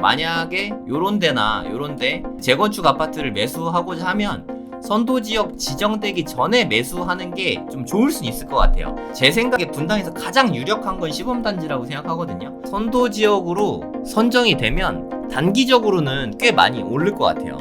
만약에 요런 데나 요런데 재건축 아파트를 매수하고자 하면 선도지역 지정되기 전에 매수하는 게 좀 좋을 수 있을 것 같아요. 제 생각에 분당에서 가장 유력한 건 시범단지라고 생각하거든요. 선도지역으로 선정이 되면 단기적으로는 꽤 많이 오를 것 같아요.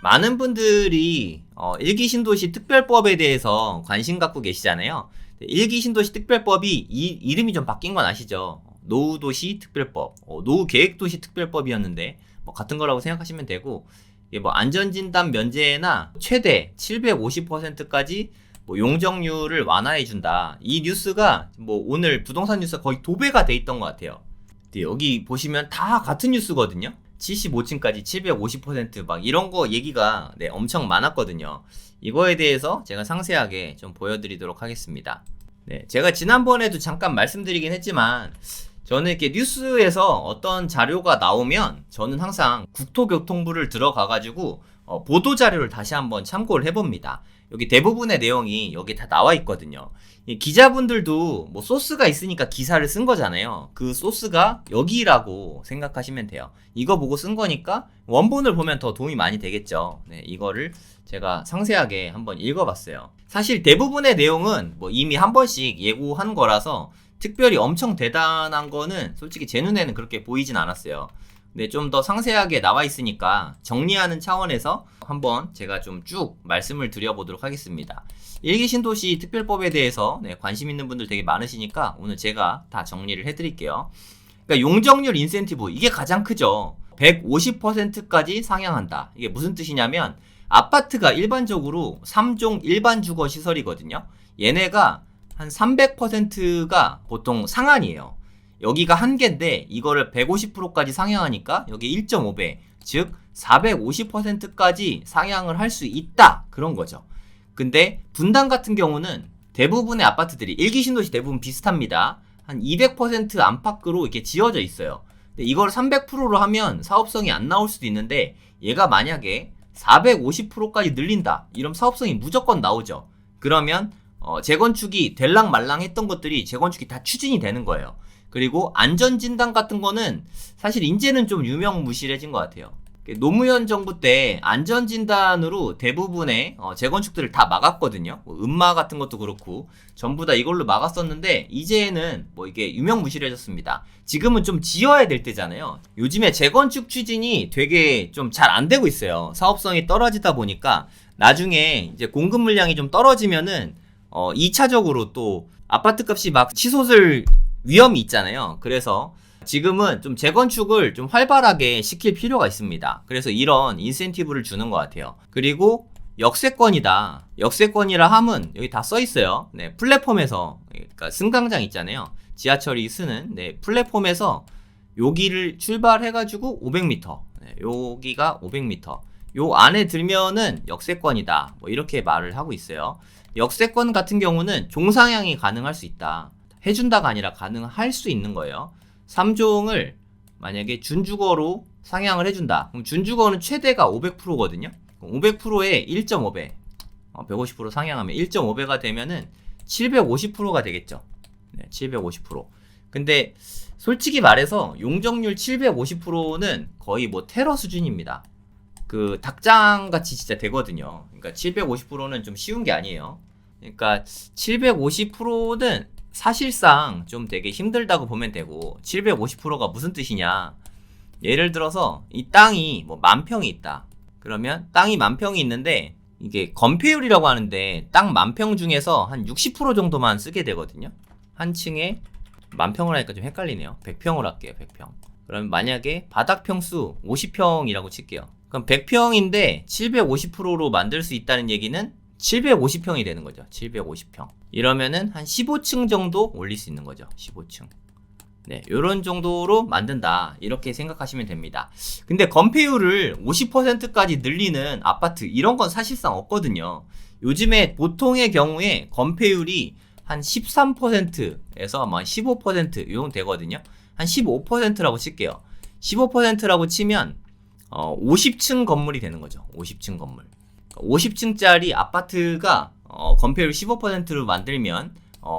많은 분들이 일기 신도시 특별법에 대해서 관심 갖고 계시잖아요. 일기 신도시 특별법이 이름이 좀 바뀐 건 아시죠? 노후도시 특별법, 노후계획도시 특별법이었는데 뭐 같은 거라고 생각하시면 되고, 이게 뭐 안전진단 면제나 최대 750%까지 뭐 용적률을 완화해 준다. 이 뉴스가 뭐 오늘 부동산 뉴스가 거의 도배가 돼 있던 것 같아요. 근데 여기 보시면 다 같은 뉴스거든요. 75층까지 750% 이런 거 얘기가 엄청 많았거든요. 이거에 대해서 제가 상세하게 좀 보여드리도록 하겠습니다. 제가 지난번에도 잠깐 말씀드리긴 했지만 저는 이렇게 뉴스에서 어떤 자료가 나오면 저는 항상 국토교통부를 들어가가지고 보도 자료를 다시 한번 참고를 해봅니다. 여기 대부분의 내용이 여기 다 나와 있거든요. 기자분들도 뭐 소스가 있으니까 기사를 쓴 거잖아요. 그 소스가 여기라고 생각하시면 돼요. 이거 보고 쓴 거니까 원본을 보면 더 도움이 많이 되겠죠. 이거를 제가 상세하게 한번 읽어봤어요. 사실 대부분의 내용은 뭐 이미 한 번씩 예고한 거라서 특별히 엄청 대단한 거는 솔직히 제 눈에는 그렇게 보이진 않았어요. 근데 좀 더 상세하게 나와 있으니까 정리하는 차원에서 한번 제가 좀 쭉 말씀을 드려보도록 하겠습니다. 일기 신도시 특별법에 대해서 관심 있는 분들 되게 많으시니까 오늘 제가 다 정리를 해드릴게요. 그러니까 용적률 인센티브, 이게 가장 크죠. 150%까지 상향한다. 이게 무슨 뜻이냐면 아파트가 일반적으로 3종 일반 주거 시설이거든요. 얘네가 한 300%가 보통 상한이에요. 여기가 한 개인데 이거를 150%까지 상향하니까 여기 1.5배, 즉 450%까지 상향을 할 수 있다, 그런 거죠. 근데 분당 같은 경우는 대부분의 아파트들이 일기 신도시 대부분 비슷합니다. 한 200% 안팎으로 이렇게 지어져 있어요. 근데 이걸 300%로 하면 사업성이 안 나올 수도 있는데 얘가 만약에 450%까지 늘린다, 이러면 사업성이 무조건 나오죠. 그러면 재건축이 될랑말랑 했던 것들이 재건축이 다 추진이 되는 거예요. 그리고 안전진단 같은 거는 사실 이제는 좀 유명무실해진 것 같아요. 노무현 정부 때 안전진단으로 대부분의 재건축들을 다 막았거든요. 뭐 음마 같은 것도 그렇고 전부 다 이걸로 막았었는데 이제는 뭐 이게 유명무실해졌습니다. 지금은 좀 지어야 될 때잖아요. 요즘에 재건축 추진이 되게 좀 잘 안 되고 있어요. 사업성이 떨어지다 보니까 나중에 이제 공급 물량이 좀 떨어지면은 2차적으로 또 아파트 값이 막 치솟을 위험이 있잖아요. 그래서 지금은 좀 재건축을 좀 활발하게 시킬 필요가 있습니다. 그래서 이런 인센티브를 주는 것 같아요. 그리고 역세권이다. 역세권이라 함은 여기 다 써 있어요. 플랫폼에서, 그러니까 승강장 있잖아요. 지하철이 쓰는 플랫폼에서 여기를 출발해가지고 500m, 여기가 500m, 요 안에 들면은 역세권이다, 뭐 이렇게 말을 하고 있어요. 역세권 같은 경우는 종상향이 가능할 수 있다. 해준다가 아니라 가능할 수 있는 거예요. 3종을 만약에 준주거로 상향을 해준다. 그럼 준주거는 최대가 500%거든요. 500%에 1.5배, 150% 상향하면 1.5배가 되면은 750%가 되겠죠. 750%. 근데 솔직히 말해서 용적률 750%는 거의 뭐 테러 수준입니다. 그 닭장같이 진짜 되거든요. 그러니까 750%는 좀 쉬운 게 아니에요. 그러니까 750%는 사실상 좀 되게 힘들다고 보면 되고, 750%가 무슨 뜻이냐, 예를 들어서 이 땅이 뭐 10,000평이 있다. 그러면 땅이 10,000평이 있는데 이게 건폐율이라고 하는데 땅 10,000평 중에서 한 60% 정도만 쓰게 되거든요. 한 층에 10,000평을 하니까 좀 헷갈리네요. 100평을 할게요. 100평. 그러면 만약에 바닥 평수 50평이라고 칠게요. 그럼 100평인데 750%로 만들 수 있다는 얘기는 750평이 되는 거죠. 750평. 이러면은 한 15층 정도 올릴 수 있는 거죠. 15층. 요런 정도로 만든다, 이렇게 생각하시면 됩니다. 근데 건폐율을 50%까지 늘리는 아파트, 이런 건 사실상 없거든요. 요즘에 보통의 경우에 건폐율이 한 13%에서 아마 15% 요정 되거든요. 한 15%라고 칠게요. 15%라고 치면 50층 건물이 되는 거죠. 50층 건물. 50층짜리 아파트가 건폐율 15%로 만들면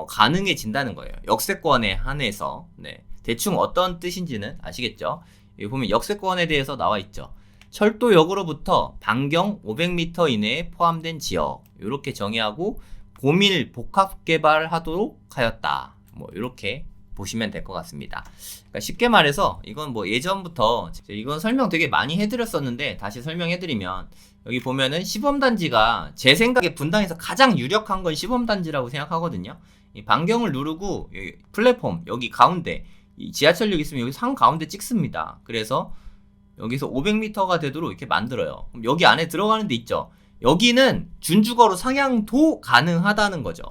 가능해진다는 거예요. 역세권에 한해서. 네. 대충 어떤 뜻인지는 아시겠죠? 여기 보면 역세권에 대해서 나와 있죠. 철도역으로부터 반경 500m 이내에 포함된 지역, 이렇게 정의하고 보밀 복합 개발하도록 하였다. 뭐 이렇게 보시면 될 것 같습니다. 그러니까 쉽게 말해서 이건 뭐 예전부터 이건 설명 되게 많이 해드렸었는데 다시 설명해드리면, 여기 보면은 시범단지가 제 생각에 분당에서 가장 유력한 건 시범단지라고 생각하거든요. 이 반경을 누르고 여기 플랫폼 여기 가운데 이 지하철역 있으면 여기 상 가운데 찍습니다. 그래서 여기서 500m가 되도록 이렇게 만들어요. 그럼 여기 안에 들어가는 데 있죠. 여기는 준주거로 상향도 가능하다는 거죠.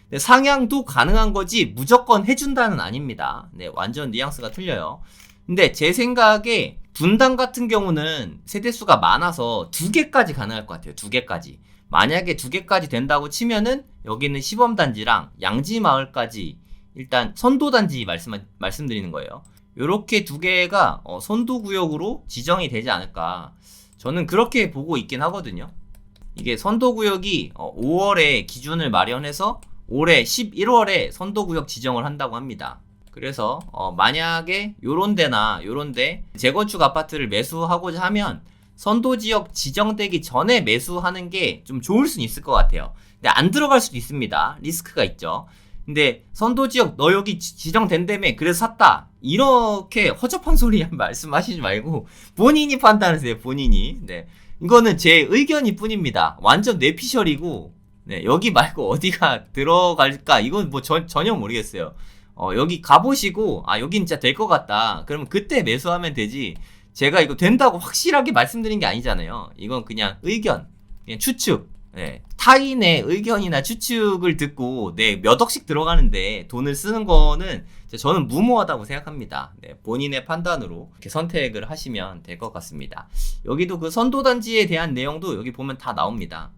근데 상향도 가능한 거지 무조건 해준다는 아닙니다. 네, 완전 뉘앙스가 틀려요. 근데 제 생각에 분당 같은 경우는 세대수가 많아서 2개까지 가능할 것 같아요. 2개까지. 만약에 2개까지 된다고 치면은 여기는 시범단지랑 양지마을까지 일단 선도단지 말씀드리는 거예요. 요렇게 2개가 선도구역으로 지정이 되지 않을까. 저는 그렇게 보고 있긴 하거든요. 이게 선도구역이 5월에 기준을 마련해서 올해 11월에 선도구역 지정을 한다고 합니다. 그래서 만약에 요런데나 요런데 재건축 아파트를 매수하고자 하면 선도지역 지정되기 전에 매수하는 게 좀 좋을 수는 있을 것 같아요. 근데 안 들어갈 수도 있습니다. 리스크가 있죠. 근데 선도지역 너 여기 지정된다며 그래서 샀다, 이렇게 허접한 소리 말씀하시지 말고 본인이 판단하세요. 본인이. 네, 이거는 제 의견일 뿐입니다. 완전 뇌피셜이고, 네, 여기 말고 어디가 들어갈까 이건 뭐 전혀 모르겠어요. 여기 가보시고 여긴 진짜 될 것 같다 그러면 그때 매수하면 되지, 제가 이거 된다고 확실하게 말씀드린 게 아니잖아요. 이건 그냥 의견, 그냥 추측. 네, 타인의 의견이나 추측을 듣고 몇 억씩 들어가는데 돈을 쓰는 거는 저는 무모하다고 생각합니다. 네, 본인의 판단으로 이렇게 선택을 하시면 될 것 같습니다. 여기도 그 선도단지에 대한 내용도 여기 보면 다 나옵니다.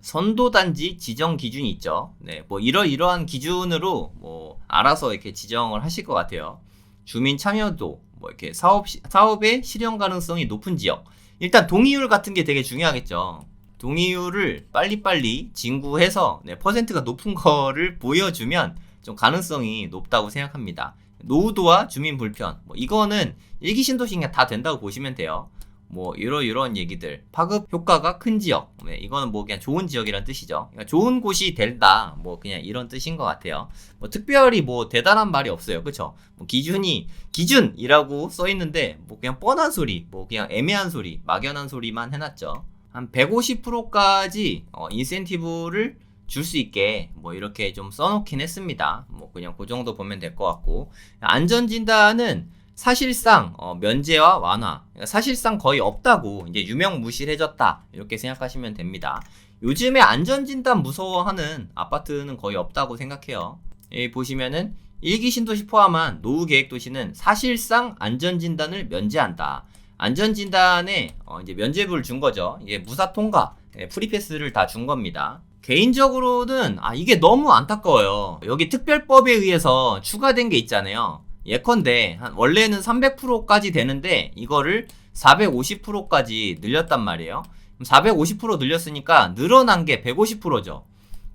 선도단지 지정 기준이 있죠. 네, 뭐 이러한 기준으로 뭐 알아서 이렇게 지정을 하실 것 같아요. 주민 참여도, 뭐 이렇게 사업의 실현 가능성이 높은 지역. 일단 동의율 같은 게 되게 중요하겠죠. 동의율을 빨리빨리 진구해서 퍼센트가 높은 거를 보여주면 좀 가능성이 높다고 생각합니다. 노후도와 주민 불편, 뭐 이거는 일기 신도시 그냥 다 된다고 보시면 돼요. 뭐 이런 얘기들, 파급 효과가 큰 지역, 이거는 뭐 그냥 좋은 지역이란 뜻이죠. 그러니까 좋은 곳이 된다, 뭐 그냥 이런 뜻인 것 같아요. 뭐 특별히 뭐 대단한 말이 없어요, 그쵸? 뭐 기준이라고 써 있는데 뭐 그냥 뻔한 소리, 뭐 그냥 애매한 소리, 막연한 소리만 해놨죠. 한 150%까지 인센티브를 줄 수 있게 뭐 이렇게 좀 써놓긴 했습니다. 뭐 그냥 그 정도 보면 될 것 같고, 안전진단은 사실상 면제와 완화, 사실상 거의 없다고, 이제 유명무실해졌다 이렇게 생각하시면 됩니다. 요즘에 안전진단 무서워하는 아파트는 거의 없다고 생각해요. 여기 보시면은 일기 신도시 포함한 노후계획도시는 사실상 안전진단을 면제한다. 안전진단에 이제 면제부를 준 거죠. 이게 무사통과 프리패스를 다 준 겁니다. 개인적으로는 이게 너무 안타까워요. 여기 특별법에 의해서 추가된 게 있잖아요. 예컨대 원래는 300%까지 되는데 이거를 450%까지 늘렸단 말이에요. 450% 늘렸으니까 늘어난 게 150%죠.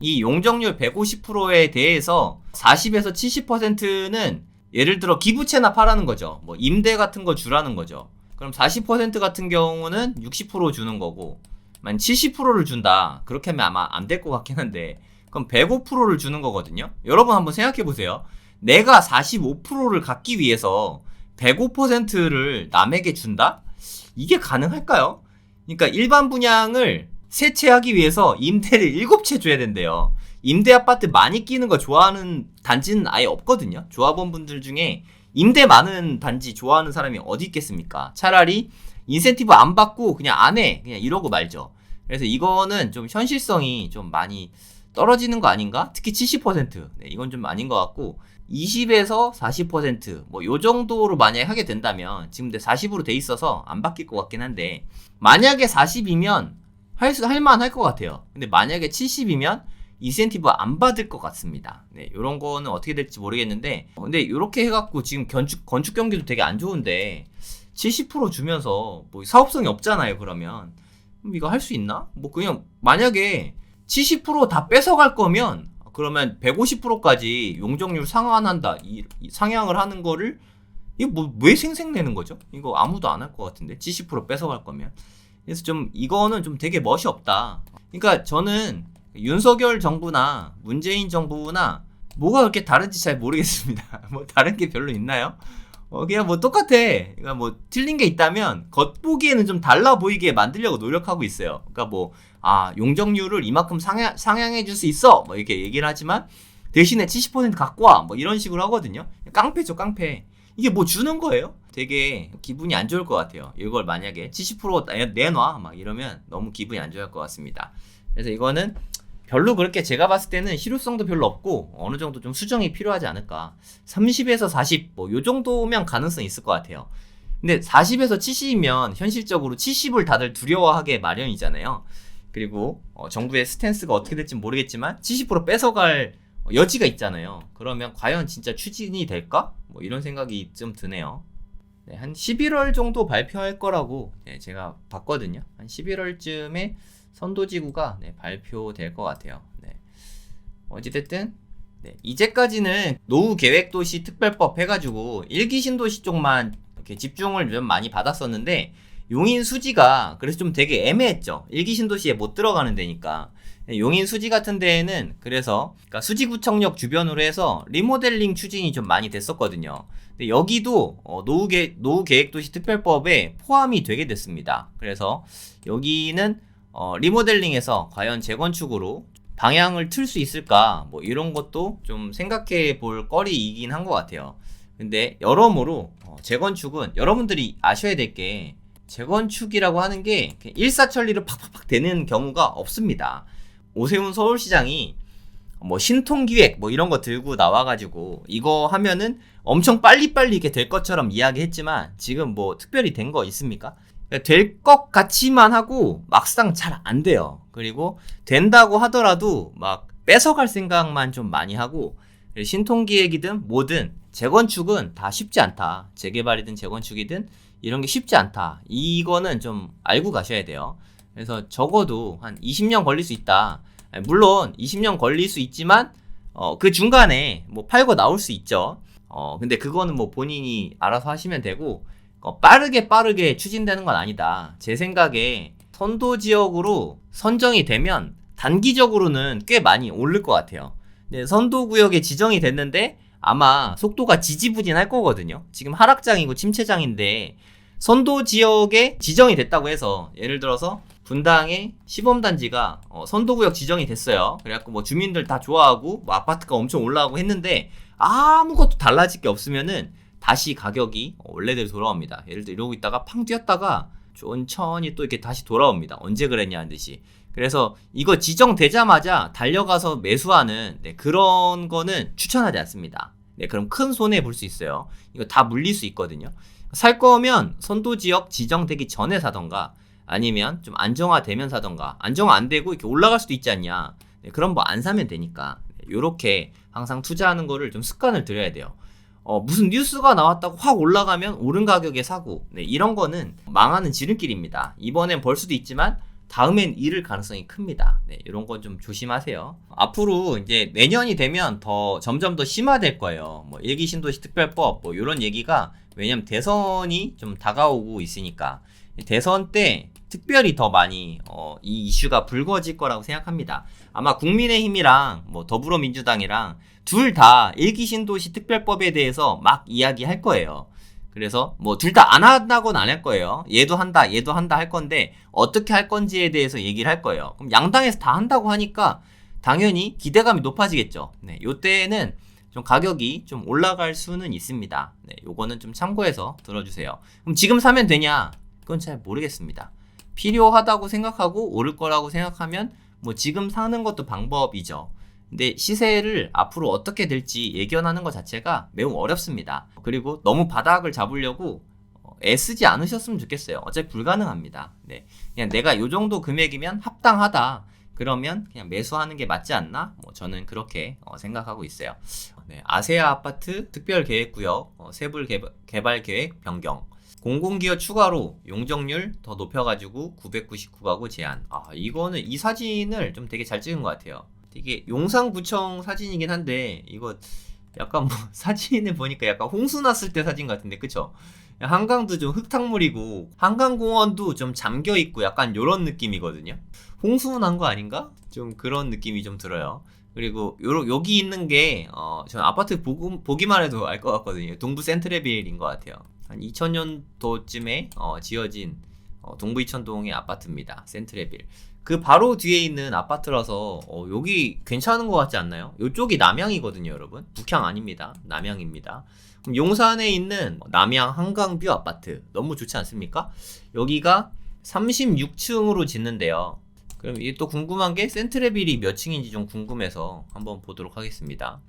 이 용적률 150%에 대해서 40에서 70%는 예를 들어 기부 체납하라는 거죠. 뭐 임대 같은 거 주라는 거죠. 그럼 40% 같은 경우는 60% 주는 거고, 만 70%를 준다, 그렇게 하면 아마 안 될 것 같긴 한데, 그럼 105%를 주는 거거든요. 여러분 한번 생각해 보세요. 내가 45%를 갖기 위해서 105%를 남에게 준다? 이게 가능할까요? 그러니까 일반 분양을 3채 하기 위해서 임대를 7채 줘야 된대요. 임대 아파트 많이 끼는 거 좋아하는 단지는 아예 없거든요. 조합원분들 중에 임대 많은 단지 좋아하는 사람이 어디 있겠습니까? 차라리 인센티브 안 받고 그냥 안 해, 그냥 이러고 말죠. 그래서 이거는 좀 현실성이 좀 많이 떨어지는 거 아닌가? 특히 70%. 이건 좀 아닌 것 같고, 20에서 40%, 뭐 요 정도로 만약에 하게 된다면, 지금 40으로 돼 있어서 안 바뀔 것 같긴 한데, 만약에 40이면 할만 할 것 같아요. 근데 만약에 70이면 인센티브 안 받을 것 같습니다. 네, 요런 거는 어떻게 될지 모르겠는데, 근데 요렇게 해갖고 지금 건축 경기도 되게 안 좋은데 70% 주면서 뭐 사업성이 없잖아요. 그러면 이거 할 수 있나? 뭐 그냥 만약에 70%다 뺏어갈 거면 그러면 150%까지 용적률 상한한다, 상향을 하는 거를 이거 뭐 왜 생색내는 거죠? 이거 아무도 안 할 것 같은데 70% 뺏어갈 거면. 그래서 좀 이거는 좀 되게 멋이 없다. 그러니까 저는 윤석열 정부나 문재인 정부나 뭐가 그렇게 다른지 잘 모르겠습니다. 뭐 다른 게 별로 있나요? 그냥 뭐 똑같아. 그러니까 뭐 틀린 게 있다면 겉보기에는 좀 달라 보이게 만들려고 노력하고 있어요. 그러니까 뭐 용적률을 이만큼 상향해 줄 수 있어 뭐 이렇게 얘기를 하지만 대신에 70% 갖고 와 뭐 이런 식으로 하거든요. 깡패죠, 깡패. 이게 뭐 주는 거예요? 되게 기분이 안 좋을 것 같아요. 이걸 만약에 70% 내놔 막 이러면 너무 기분이 안 좋을 것 같습니다. 그래서 이거는 별로 그렇게 제가 봤을 때는 실효성도 별로 없고 어느 정도 좀 수정이 필요하지 않을까. 30에서 40 뭐 요 정도면 가능성이 있을 것 같아요. 근데 40에서 70이면 현실적으로 70을 다들 두려워하게 마련이잖아요. 그리고 정부의 스탠스가 어떻게 될지 모르겠지만 70% 뺏어갈 여지가 있잖아요. 그러면 과연 진짜 추진이 될까? 뭐 이런 생각이 좀 드네요. 네, 한 11월 정도 발표할 거라고 제가 봤거든요. 한 11월쯤에 선도지구가 발표될 것 같아요. 네. 어찌됐든 이제까지는 노후계획도시 특별법 해가지고 1기 신도시 쪽만 이렇게 집중을 좀 많이 받았었는데 용인 수지가 그래서 좀 되게 애매했죠. 1기 신도시에 못 들어가는 데니까. 용인 수지 같은 데에는 그래서 그러니까 수지구청역 주변으로 해서 리모델링 추진이 좀 많이 됐었거든요. 근데 여기도 노후계획도시 특별법에 포함이 되게 됐습니다. 그래서 여기는 리모델링에서 과연 재건축으로 방향을 틀 수 있을까 뭐 이런 것도 좀 생각해 볼 거리이긴 한 것 같아요. 근데 여러모로 재건축은 여러분들이 아셔야 될 게 재건축이라고 하는 게 일사천리로 팍팍팍 되는 경우가 없습니다. 오세훈 서울시장이 뭐 신통기획 뭐 이런 거 들고 나와가지고 이거 하면은 엄청 빨리빨리 이렇게 될 것처럼 이야기했지만 지금 뭐 특별히 된 거 있습니까? 될 것 같지만 하고 막상 잘 안 돼요. 그리고 된다고 하더라도 막 뺏어갈 생각만 좀 많이 하고 신통기획이든 뭐든 재건축은 다 쉽지 않다. 재개발이든 재건축이든 이런 게 쉽지 않다. 이거는 좀 알고 가셔야 돼요. 그래서 적어도 한 20년 걸릴 수 있다. 물론 20년 걸릴 수 있지만 그 중간에 뭐 팔고 나올 수 있죠. 근데 그거는 뭐 본인이 알아서 하시면 되고 빠르게 추진되는 건 아니다. 제 생각에 선도지역으로 선정이 되면 단기적으로는 꽤 많이 오를 것 같아요. 근데 선도구역에 지정이 됐는데 아마 속도가 지지부진할 거거든요. 지금 하락장이고 침체장인데 선도지역에 지정이 됐다고 해서 예를 들어서 분당에 시범단지가 선도구역 지정이 됐어요. 그래갖고 뭐 주민들 다 좋아하고 뭐 아파트가 엄청 올라가고 했는데 아무것도 달라질 게 없으면은 다시 가격이 원래대로 돌아옵니다. 예를 들어 이러고 있다가 팡 뛰었다가 천천히 또 이렇게 다시 돌아옵니다. 언제 그랬냐는 듯이. 그래서 이거 지정되자마자 달려가서 매수하는 그런 거는 추천하지 않습니다. 그럼 큰 손해 볼 수 있어요. 이거 다 물릴 수 있거든요. 살 거면 선도지역 지정되기 전에 사던가 아니면 좀 안정화되면 사던가. 안정화 안 되고 이렇게 올라갈 수도 있지 않냐. 그럼 뭐 안 사면 되니까. 요렇게 항상 투자하는 거를 좀 습관을 들여야 돼요. 무슨 뉴스가 나왔다고 확 올라가면 오른 가격에 사고 이런 거는 망하는 지름길입니다. 이번엔 벌 수도 있지만 다음엔 잃을 가능성이 큽니다. 이런 건 좀 조심하세요. 앞으로 이제 내년이 되면 점점 더 심화될 거예요. 뭐 일기 신도시 특별법 뭐 이런 얘기가 왜냐면 대선이 좀 다가오고 있으니까 대선 때 특별히 더 많이 이 이슈가 불거질 거라고 생각합니다. 아마 국민의힘이랑 뭐 더불어민주당이랑 둘 다 일기 신도시 특별법에 대해서 막 이야기할 거예요. 그래서 뭐 둘 다 안 한다고는 안 할 거예요. 얘도 한다 할 건데 어떻게 할 건지에 대해서 얘기를 할 거예요. 그럼 양당에서 다 한다고 하니까 당연히 기대감이 높아지겠죠. 요때는 좀 가격이 좀 올라갈 수는 있습니다. 요거는 좀 참고해서 들어주세요. 그럼 지금 사면 되냐? 그건 잘 모르겠습니다. 필요하다고 생각하고 오를 거라고 생각하면 뭐 지금 사는 것도 방법이죠. 근데 시세를 앞으로 어떻게 될지 예견하는 것 자체가 매우 어렵습니다. 그리고 너무 바닥을 잡으려고 애쓰지 않으셨으면 좋겠어요. 어차피 불가능합니다. 그냥 내가 요 정도 금액이면 합당하다. 그러면 그냥 매수하는 게 맞지 않나? 뭐 저는 그렇게 생각하고 있어요. 아세아 아파트 특별계획구역 세불 개발 계획 변경. 공공기여 추가로 용적률 더 높여가지고 999가구 제한. 이거는 이 사진을 좀 되게 잘 찍은 것 같아요. 이게 용산구청 사진이긴 한데 이거 약간 뭐 사진을 보니까 약간 홍수 났을 때 사진 같은데, 그쵸? 한강도 좀 흙탕물이고 한강공원도 좀 잠겨있고 약간 요런 느낌이거든요. 홍수 난 거 아닌가? 좀 그런 느낌이 좀 들어요. 그리고 여기 있는 게 전 아파트 보기만 해도 알 것 같거든요. 동부 센트레빌인 것 같아요. 한 2000년도쯤에 지어진 동부 이천동의 아파트입니다. 센트레빌. 그 바로 뒤에 있는 아파트라서 여기 괜찮은 것 같지 않나요? 이쪽이 남양이거든요, 여러분. 북향 아닙니다. 남양입니다. 그럼 용산에 있는 남양 한강뷰 아파트 너무 좋지 않습니까? 여기가 36층으로 짓는데요. 그럼 이게 또 궁금한 게 센트레빌이 몇 층인지 좀 궁금해서 한번 보도록 하겠습니다.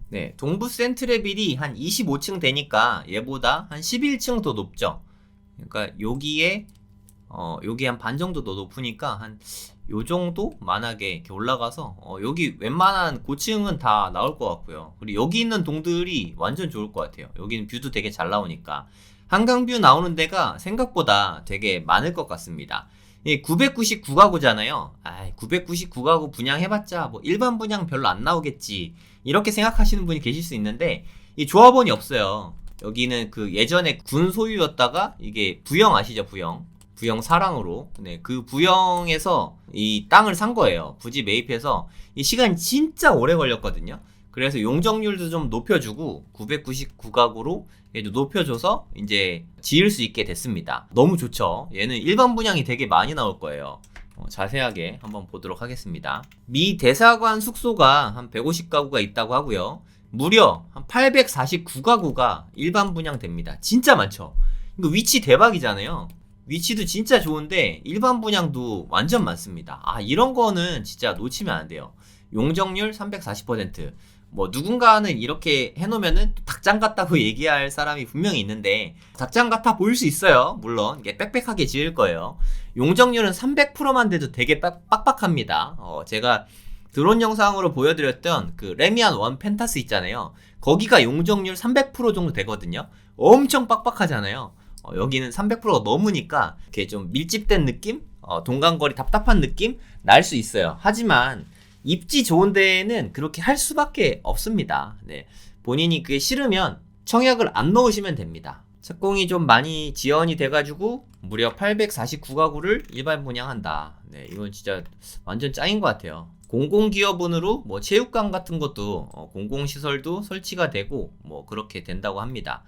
네, 동부 센트레빌이 한 25층 되니까 얘보다 한 11층 더 높죠. 그러니까 여기에 한 반 정도 더 높으니까 한 요 정도 만하게 이렇게 올라가서 여기 웬만한 고층은 다 나올 것 같고요. 그리고 여기 있는 동들이 완전 좋을 것 같아요. 여기는 뷰도 되게 잘 나오니까 한강뷰 나오는 데가 생각보다 되게 많을 것 같습니다. 999가구잖아요. 999가구 분양해봤자 뭐 일반 분양 별로 안 나오겠지, 이렇게 생각하시는 분이 계실 수 있는데 이 조합원이 없어요. 여기는 그 예전에 군 소유였다가 이게 부영 아시죠? 부영 사랑으로, 네, 그 부영에서 이 땅을 산 거예요. 부지 매입해서 이 시간이 진짜 오래 걸렸거든요. 그래서 용적률도 좀 높여주고 999가구로 높여줘서 이제 지을 수 있게 됐습니다. 너무 좋죠. 얘는 일반 분양이 되게 많이 나올 거예요. 자세하게 한번 보도록 하겠습니다. 미 대사관 숙소가 한 150가구가 있다고 하고요. 무려 한 849가구가 일반 분양됩니다. 진짜 많죠. 이거 위치 대박이잖아요. 위치도 진짜 좋은데 일반 분양도 완전 많습니다. 이런 거는 진짜 놓치면 안 돼요. 용적률 340%. 뭐 누군가는 이렇게 해놓으면은 닭장 같다고 얘기할 사람이 분명히 있는데 닭장 같아 보일 수 있어요. 물론 이게 빽빽하게 지을 거예요. 용적률은 300%만 돼도 되게 빡빡합니다. 제가 드론 영상으로 보여드렸던 그 레미안 원 펜타스 있잖아요. 거기가 용적률 300% 정도 되거든요. 엄청 빡빡하잖아요. 여기는 300%가 넘으니까 이렇게 좀 밀집된 느낌? 동간거리 답답한 느낌? 날 수 있어요. 하지만 입지 좋은 데에는 그렇게 할 수밖에 없습니다. 네. 본인이 그게 싫으면 청약을 안 넣으시면 됩니다. 착공이 좀 많이 지연이 돼가지고 무려 849가구를 일반 분양한다. 네, 이건 진짜 완전 짱인 것 같아요. 공공기업은으로 뭐 체육관 같은 것도 공공시설도 설치가 되고 뭐 그렇게 된다고 합니다.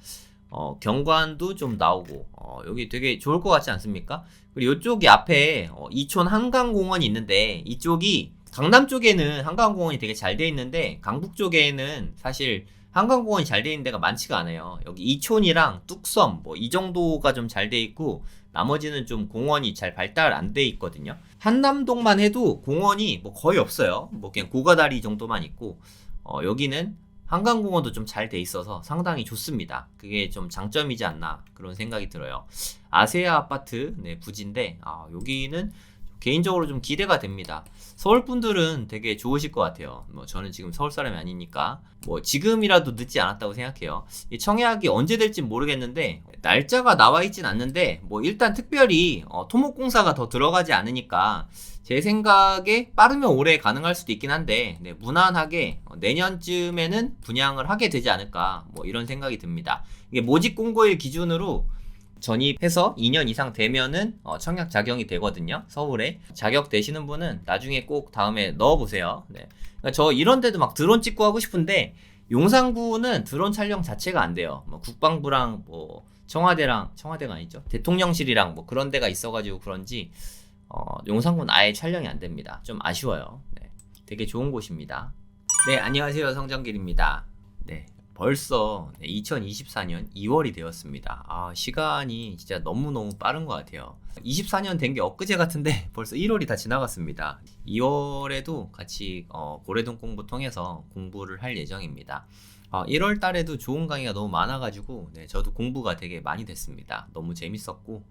경관도 좀 나오고 여기 되게 좋을 것 같지 않습니까? 그리고 이쪽이 앞에 이촌 한강공원이 있는데 이쪽이 강남 쪽에는 한강공원이 되게 잘 돼 있는데 강북 쪽에는 사실 한강공원이 잘 돼 있는 데가 많지가 않아요. 여기 이촌이랑 뚝섬 뭐 이 정도가 좀 잘 돼 있고 나머지는 좀 공원이 잘 발달 안 돼 있거든요. 한남동만 해도 공원이 뭐 거의 없어요. 뭐 그냥 고가다리 정도만 있고 여기는 한강공원도 좀 잘 돼 있어서 상당히 좋습니다. 그게 좀 장점이지 않나 그런 생각이 들어요. 아세아 아파트 부지인데 여기는 개인적으로 좀 기대가 됩니다. 서울 분들은 되게 좋으실 것 같아요. 뭐 저는 지금 서울 사람이 아니니까 뭐 지금이라도 늦지 않았다고 생각해요. 이 청약이 언제 될지 모르겠는데 날짜가 나와 있진 않는데 뭐 일단 특별히 토목공사가 더 들어가지 않으니까 제 생각에 빠르면 올해 가능할 수도 있긴 한데 무난하게 내년쯤에는 분양을 하게 되지 않을까 뭐 이런 생각이 듭니다. 이게 모집 공고일 기준으로 전입해서 2년 이상 되면은 청약 자격이 되거든요. 서울에 자격 되시는 분은 나중에 꼭 다음에 넣어보세요. 네. 그러니까 저 이런 데도 막 드론 찍고 하고 싶은데 용산구는 드론 촬영 자체가 안 돼요. 뭐 국방부랑 뭐 청와대가 아니죠, 대통령실이랑 뭐 그런 데가 있어가지고 그런지 용산구는 아예 촬영이 안 됩니다. 좀 아쉬워요. 네. 되게 좋은 곳입니다. 네, 안녕하세요, 성정길입니다. 네. 벌써 2024년 2월이 되었습니다. 시간이 진짜 너무너무 빠른 것 같아요. 24년 된 게 엊그제 같은데 벌써 1월이 다 지나갔습니다. 2월에도 같이 고래동 공부 통해서 공부를 할 예정입니다. 1월 달에도 좋은 강의가 너무 많아가지고 저도 공부가 되게 많이 됐습니다. 너무 재밌었고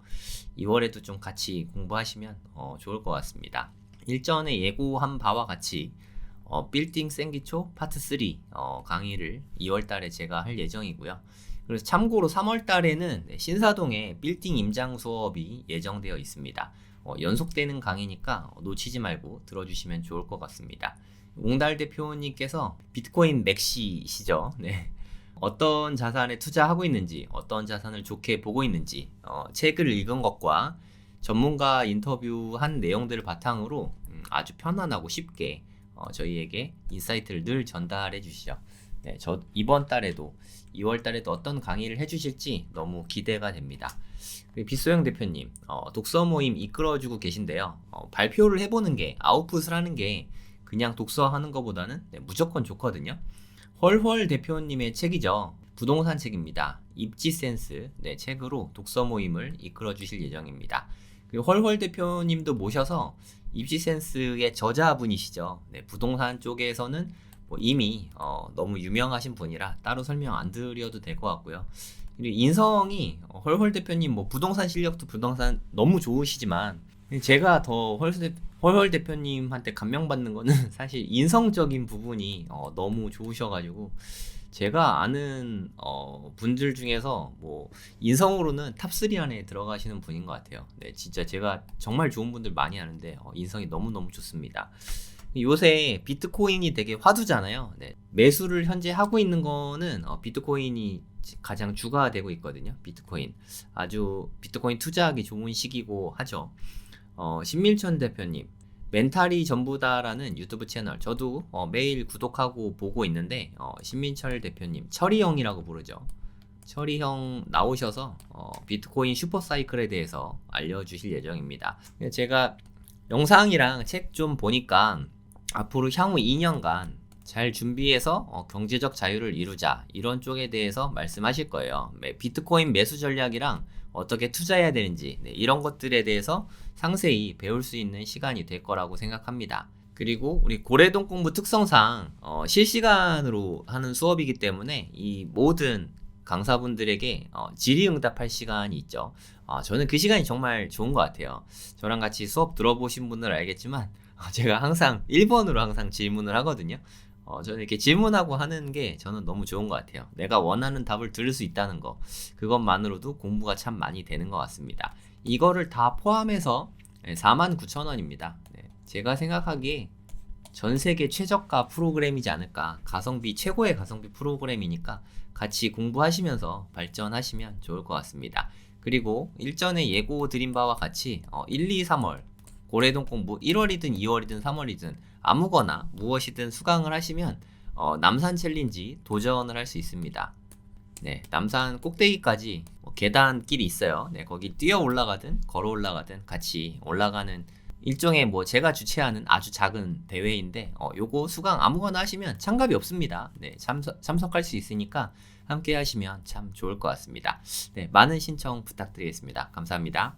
2월에도 좀 같이 공부하시면 좋을 것 같습니다. 일전에 예고한 바와 같이 빌딩 생기초 파트 3 강의를 2월 달에 제가 할 예정이고요. 그래서 참고로 3월 달에는 신사동에 빌딩 임장 수업이 예정되어 있습니다. 연속되는 강의니까 놓치지 말고 들어주시면 좋을 것 같습니다. 옹달 대표님께서 비트코인 맥시시죠. 네. 어떤 자산에 투자하고 있는지, 어떤 자산을 좋게 보고 있는지, 책을 읽은 것과 전문가 인터뷰한 내용들을 바탕으로 아주 편안하고 쉽게 저희에게 인사이트를 늘 전달해 주시죠. 네, 저 이번 달에도 2월 달에도 어떤 강의를 해주실지 너무 기대가 됩니다. 빗소영 대표님, 독서 모임 이끌어주고 계신데요. 발표를 해보는 게, 아웃풋을 하는 게 그냥 독서하는 것보다는 무조건 좋거든요. 헐헐 대표님의 책이죠. 부동산 책입니다. 입지센스 책으로 독서 모임을 이끌어 주실 예정입니다. 그리고 헐헐 대표님도 모셔서 입지센스의 저자분이시죠. 부동산 쪽에서는 이미 너무 유명하신 분이라 따로 설명 안 드려도 될 것 같고요. 그리고 인성이 헐헐 대표님 부동산 실력도 부동산 너무 좋으시지만 제가 더 헐헐 대표님한테 감명받는 거는 사실 인성적인 부분이 너무 좋으셔가지고 제가 아는 분들 중에서 인성으로는 탑3 안에 들어가시는 분인 것 같아요. 네, 진짜 제가 정말 좋은 분들 많이 아는데 인성이 너무너무 좋습니다. 요새 비트코인이 되게 화두잖아요. 네, 매수를 현재 하고 있는 거는 비트코인이 가장 주가가 되고 있거든요. 비트코인 아주 비트코인 투자하기 좋은 시기고 하죠. 신밀천 대표님 멘탈이 전부다라는 유튜브 채널 저도 매일 구독하고 보고 있는데 신민철 대표님 철이형이라고 부르죠. 철이형 나오셔서 비트코인 슈퍼사이클에 대해서 알려주실 예정입니다. 제가 영상이랑 책 좀 보니까 앞으로 향후 2년간 잘 준비해서 경제적 자유를 이루자 이런 쪽에 대해서 말씀하실 거예요. 비트코인 매수 전략이랑 어떻게 투자해야 되는지 이런 것들에 대해서 상세히 배울 수 있는 시간이 될 거라고 생각합니다. 그리고 우리 고래동 공부 특성상 실시간으로 하는 수업이기 때문에 이 모든 강사분들에게 질의응답할 시간이 있죠. 저는 그 시간이 정말 좋은 것 같아요. 저랑 같이 수업 들어보신 분들은 알겠지만 제가 항상 1번으로 항상 질문을 하거든요. 저는 이렇게 질문하고 하는 게 저는 너무 좋은 것 같아요. 내가 원하는 답을 들을 수 있다는 거 그것만으로도 공부가 참 많이 되는 것 같습니다. 이거를 다 포함해서 49,000원입니다. 제가 생각하기에 전세계 최저가 프로그램이지 않을까. 가성비 최고의 가성비 프로그램이니까 같이 공부하시면서 발전하시면 좋을 것 같습니다. 그리고 일전에 예고 드린 바와 같이 1, 2, 3월 고래동 공부 1월이든 2월이든 3월이든 아무거나 무엇이든 수강을 하시면 남산 챌린지 도전을 할 수 있습니다. 네, 남산 꼭대기까지 계단길이 있어요. 네, 거기 뛰어 올라가든 걸어 올라가든 같이 올라가는 일종의 제가 주최하는 아주 작은 대회인데 요거 수강 아무거나 하시면 참가비 없습니다. 네, 참석할 수 있으니까 함께 하시면 참 좋을 것 같습니다. 네, 많은 신청 부탁드리겠습니다. 감사합니다.